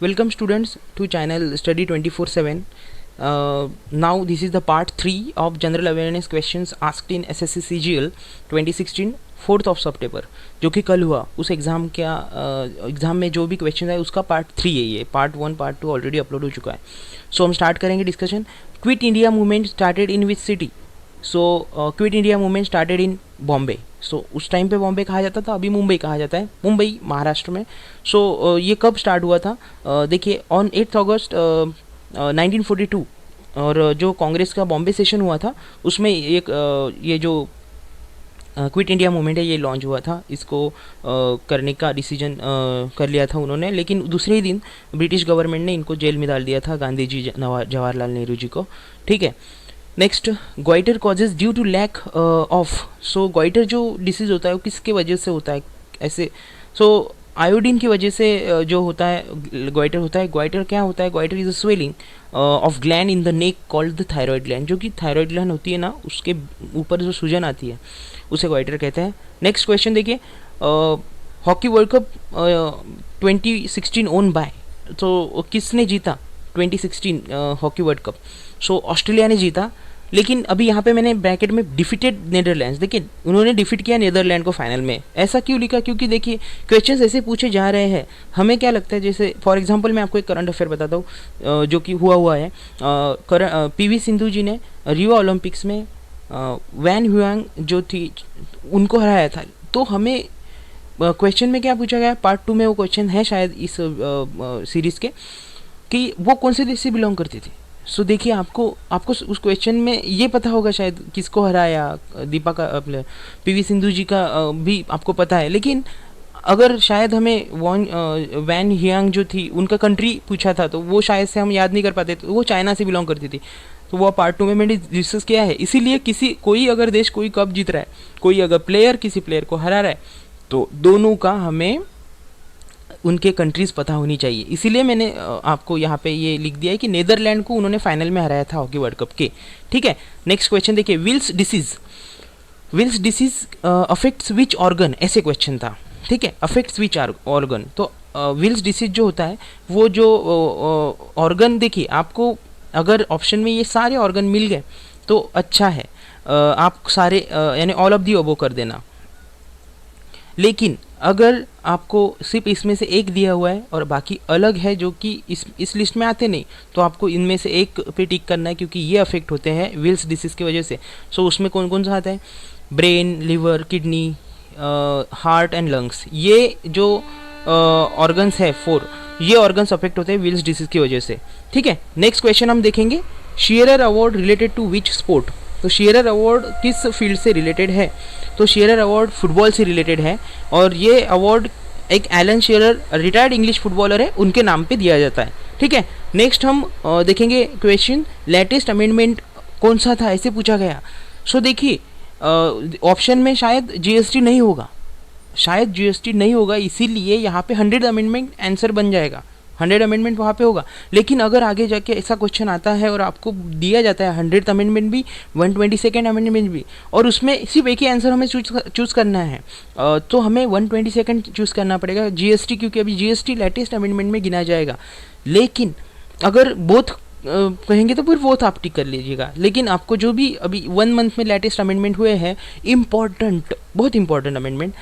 Welcome students to channel Study 24/7. Now this is the part 3 of general awareness questions asked in SSC CGL 2016 4th of September, जो कि कल हुआ। उस exam में जो भी क्वेश्चन है उसका पार्ट 3 है। ये पार्ट 1 पार्ट 2 ऑलरेडी अपलोड हो चुका है। सो हम स्टार्ट करेंगे discussion. Quit India movement started in which city? So quit India movement started in Bombay. So उस टाइम पे बॉम्बे कहा जाता था, अभी मुंबई कहा जाता है, मुंबई महाराष्ट्र में। सो ये कब स्टार्ट हुआ था? देखिए ऑन 8 अगस्त 1942, और जो कांग्रेस का बॉम्बे सेशन हुआ था उसमें एक ये जो क्विट इंडिया मूवमेंट है ये लॉन्च हुआ था। इसको करने का डिसीजन कर लिया था उन्होंने, लेकिन दूसरे ही दिन ब्रिटिश गवर्नमेंट ने इनको जेल में डाल दिया था, गांधी जी जवाहरलाल नेहरू जी को। ठीक है, next, goitre causes due to lack of. So goitre जो डिसीज होता है वो किसके वजह से होता है ऐसे? सो आयोडीन की वजह से जो होता है गोइटर होता है। गोइटर क्या होता है? Goitre is a swelling of gland in the neck called the thyroid gland. जो कि थायराइड ग्लैंड होती है ना, उसके ऊपर जो सूजन आती है उसे गोइटर कहते हैं। नेक्स्ट क्वेश्चन देखिए, hockey world cup 2016 won by. तो किसने जीता 2016 hockey world cup? So Australia ने जीता, लेकिन अभी यहाँ पे मैंने ब्रैकेट में डिफीटेड नेदरलैंड्स, देखिए उन्होंने डिफीट किया नेदरलैंड को फाइनल में। ऐसा क्यों लिखा? क्योंकि देखिए क्वेश्चंस ऐसे पूछे जा रहे हैं, हमें क्या लगता है, जैसे फॉर एग्जांपल मैं आपको एक करंट अफेयर बताता हूँ जो कि हुआ है। पीवी सिंधु जी ने रियो ओलंपिक्स में वैन हुआंग जो थी उनको हराया था। तो हमें क्वेश्चन में क्या पूछा गया, पार्ट 2 में वो क्वेश्चन है शायद इस सीरीज़ के, कि वो कौन से देश से बिलोंग करती थी। सो देखिए आपको उस क्वेश्चन में ये पता होगा शायद किसको हराया, दीपा का अपने पीवी सिंधु जी का भी आपको पता है, लेकिन अगर शायद हमें वैन हियांग जो थी उनका कंट्री पूछा था तो वो शायद से हम याद नहीं कर पाते। तो वो चाइना से बिलोंग करती थी, तो वो पार्ट 2 में मैंने डिस्कस किया है। इसीलिए कोई अगर देश कोई कप जीत रहा है, कोई अगर प्लेयर किसी प्लेयर को हरा रहा है, तो दोनों का हमें उनके कंट्रीज़ पता होनी चाहिए। इसीलिए मैंने आपको यहाँ पे ये लिख दिया है कि नीदरलैंड को उन्होंने फाइनल में हराया था हॉकी वर्ल्ड कप के। ठीक है, नेक्स्ट क्वेश्चन देखिए, Wills disease affects which organ, ऐसे क्वेश्चन था। ठीक है, अफेक्ट्स विच ऑर्गन। तो विल्स डिसीज जो होता है वो जो ऑर्गन, देखिए आपको अगर ऑप्शन में ये सारे ऑर्गन मिल गए तो अच्छा है, आप सारे यानी ऑल ऑफ दी अबो कर देना। लेकिन अगर आपको सिर्फ इसमें से एक दिया हुआ है और बाकी अलग है जो कि इस लिस्ट में आते नहीं, तो आपको इनमें से एक पे टिक करना है, क्योंकि ये अफेक्ट होते हैं विल्स डिसीज की वजह से। सो उसमें कौन कौन सा आता है? Brain, liver, kidney, heart and lungs. ये जो ऑर्गन्स है 4, ये ऑर्गन्स अफेक्ट होते हैं विल्स डिसीज की वजह से। ठीक है, नेक्स्ट क्वेश्चन हम देखेंगे, Shearer award related to which sport? तो शीयरर अवार्ड किस फील्ड से रिलेटेड है? तो शीयरर अवार्ड फुटबॉल से रिलेटेड है, और ये अवार्ड एक Alan Shearer retired English footballer है उनके नाम पे दिया जाता है। ठीक है, नेक्स्ट हम देखेंगे क्वेश्चन, लेटेस्ट अमेंडमेंट कौन सा था, ऐसे पूछा गया। सो देखिए ऑप्शन में शायद जीएसटी नहीं होगा, इसीलिए यहाँ पे 100 अमेंडमेंट आंसर बन जाएगा, 100 अमेंडमेंट वहाँ पे होगा। लेकिन अगर आगे जाके ऐसा क्वेश्चन आता है और आपको दिया जाता है 100 अमेंडमेंट भी, 122nd अमेंडमेंट भी, और उसमें सिर्फ एक ही आंसर हमें चूज़ करना है, तो हमें 122nd चूज़ करना पड़ेगा, जीएसटी, क्योंकि अभी जीएसटी लेटेस्ट अमेंडमेंट में गिना जाएगा। लेकिन अगर बोथ कहेंगे तो फिर बोथ आप टिक कर लीजिएगा। लेकिन आपको जो भी अभी 1 मंथ में लेटेस्ट अमेंडमेंट हुए हैं, बहुत इंपॉर्टेंट अमेंडमेंट,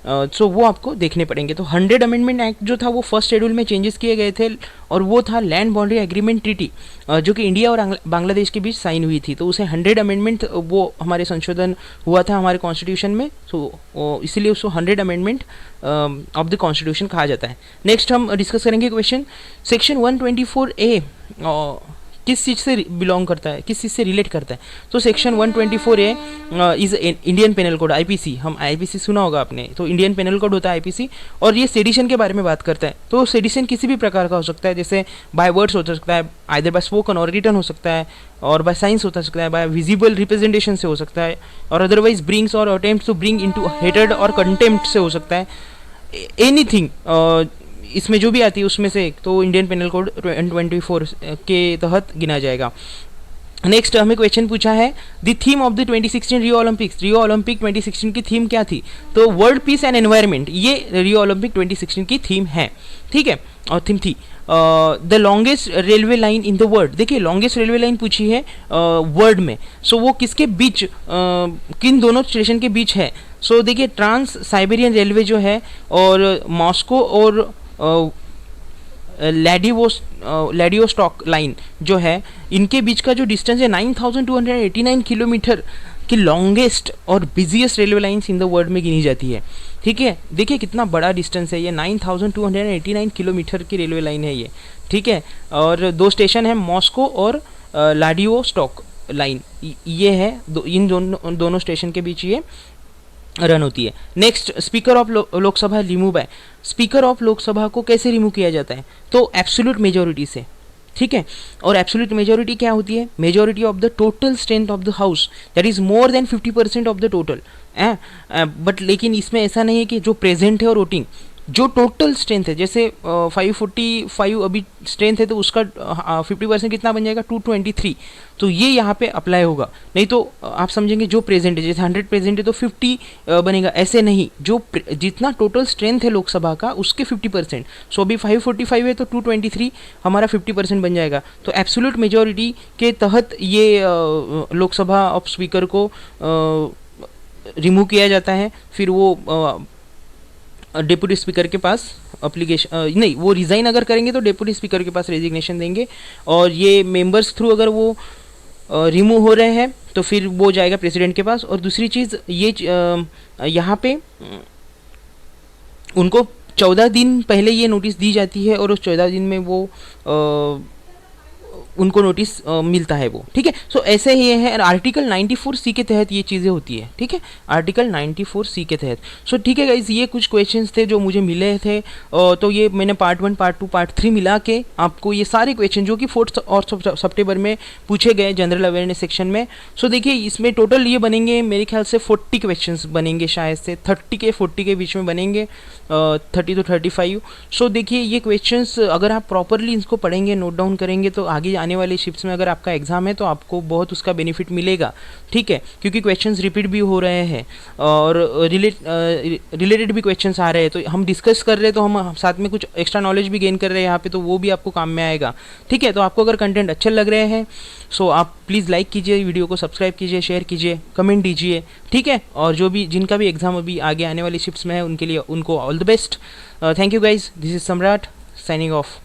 सो वो आपको देखने पड़ेंगे। तो 100 अमेंडमेंट एक्ट जो था वो फर्स्ट शेड्यूल में चेंजेस किए गए थे, और वो था लैंड बाउंड्री एग्रीमेंट ट्रीटी, जो कि इंडिया और बांग्लादेश के बीच साइन हुई थी। तो उसे 100 अमेंडमेंट वो हमारे संशोधन हुआ था हमारे कॉन्स्टिट्यूशन में, सो इसीलिए उसको 100 अमेंडमेंट ऑफ द कॉन्स्टिट्यूशन कहा जाता है। नेक्स्ट हम डिस्कस करेंगे क्वेश्चन, सेक्शन 124A किस चीज़ से बिलोंग करता है, किस चीज़ से रिलेट करता है? तो section 124A is Indian penal code, IPC. हम आईपीसी सुना होगा आपने, तो इंडियन पेनल कोड होता है आईपीसी, और ये सेडिशन के बारे में बात करता है। तो सेडिशन किसी भी प्रकार का हो सकता है, जैसे बाय वर्ड्स हो सकता है, आइदर बाय स्पोकन और रिटन हो सकता है, और बाय साइंस हो सकता है, बाय विजिबल रिप्रेजेंटेशन से हो सकता है, or otherwise brings or attempt to bring into hated or contempt से हो सकता है। एनीथिंग इसमें जो भी आती है उसमें से, तो इंडियन पेनल कोड 124 के तहत गिना जाएगा। नेक्स्ट हमें क्वेश्चन पूछा है the theme of the 2016 Rio Olympics. Rio Olympic 2016 की थीम क्या थी? तो वर्ल्ड पीस एंड एनवायरनमेंट, ये रियो ओलंपिक 2016 की थीम है, ठीक है, और थीम थी। The longest railway line in the world, देखिए लॉन्गेस्ट रेलवे लाइन पूछी है वर्ल्ड में, सो वो किसके बीच किन दोनों स्टेशन के बीच है? सो देखिए ट्रांस साइबेरियन रेलवे जो है और मॉस्को और लैडियोस्टॉक लाइन जो है, इनके बीच का जो डिस्टेंस है 9289 किलोमीटर की लॉन्गेस्ट और busiest railway lines in the world में गिनी जाती है, ठीक है। देखिए कितना बड़ा डिस्टेंस है ये, 9289 किलोमीटर की रेलवे लाइन है ये, ठीक है। और दो स्टेशन है मॉस्को और लाडियोस्टॉक लाइन, ये है इन दोनों स्टेशन के बीच ये रन होती है। Next, speaker of Lok Sabha remove by. Speaker of Lok Sabha को कैसे रिमूव किया जाता है? तो एब्सोल्यूट मेजोरिटी से, ठीक है। और एब्सोल्यूट मेजोरिटी क्या होती है? Majority of the total strength of the house, that is more than 50% of the total. But लेकिन इसमें ऐसा नहीं है कि जो प्रेजेंट है और वोटिंग, जो टोटल स्ट्रेंथ है, जैसे 545 अभी स्ट्रेंथ है तो उसका 50% कितना बन जाएगा? 223। तो ये यहाँ पे अप्लाई होगा, नहीं तो आप समझेंगे जो प्रेजेंट है, जैसे 100 प्रेजेंट है तो 50 बनेगा, ऐसे नहीं, जो जितना टोटल स्ट्रेंथ है लोकसभा का उसके 50%। सो अभी 545 है तो 223 हमारा 50% बन जाएगा। तो एब्सोल्यूट मेजोरिटी के तहत ये लोकसभा ऑफ स्पीकर को रिमूव किया जाता है। फिर वो डिप्यूटी स्पीकर के पास अप्लीकेशन नहीं, वो रिज़ाइन अगर करेंगे तो डिप्यूटी स्पीकर के पास रेजिग्नेशन देंगे, और ये मेंबर्स थ्रू अगर वो रिमूव हो रहे हैं तो फिर वो जाएगा प्रेसिडेंट के पास। और दूसरी चीज़ ये यहाँ पे उनको 14 दिन पहले ये नोटिस दी जाती है और उस 14 दिन में वो उनको नोटिस मिलता है वो, ठीक है। सो ऐसे ही है, आर्टिकल 94C के तहत ये चीज़ें होती है, ठीक है, आर्टिकल 94C के तहत। सो ठीक है गाइज, ये कुछ क्वेश्चंस थे जो मुझे मिले थे, तो ये मैंने पार्ट 1, पार्ट 2, पार्ट 3 मिला के आपको ये सारे क्वेश्चन जो कि 4 और सितंबर में पूछे गए जनरल अवेयरनेस सेक्शन में। सो देखिए इसमें टोटल ये बनेंगे मेरे ख्याल से 40 क्वेश्चन बनेंगे, शायद से 30 के 40 के बीच में बनेंगे, 30 to 35। सो देखिए ये क्वेश्चंस अगर आप प्रॉपरली इसको पढ़ेंगे, नोट डाउन करेंगे, तो आगे आने वाले शिफ्ट्स में अगर आपका एग्जाम है तो आपको बहुत उसका बेनिफिट मिलेगा, ठीक है, क्योंकि क्वेश्चंस रिपीट भी हो रहे हैं और रिलेटेड भी क्वेश्चंस आ रहे हैं, तो हम डिस्कस कर रहे हैं तो हम साथ में कुछ एक्स्ट्रा नॉलेज भी गेन कर रहे हैं यहाँ पे, तो वो भी आपको काम में आएगा, ठीक है। तो आपको अगर कंटेंट अच्छे लग रहे हैं सो आप प्लीज़ लाइक कीजिए, वीडियो को सब्सक्राइब कीजिए, शेयर कीजिए, कमेंट दीजिए, ठीक है। और जो भी जिनका भी एग्जाम अभी आगे आने वाली शिफ्ट्स में है उनके लिए उनको all the best. Thank you guys, this is सम्राट साइनिंग ऑफ।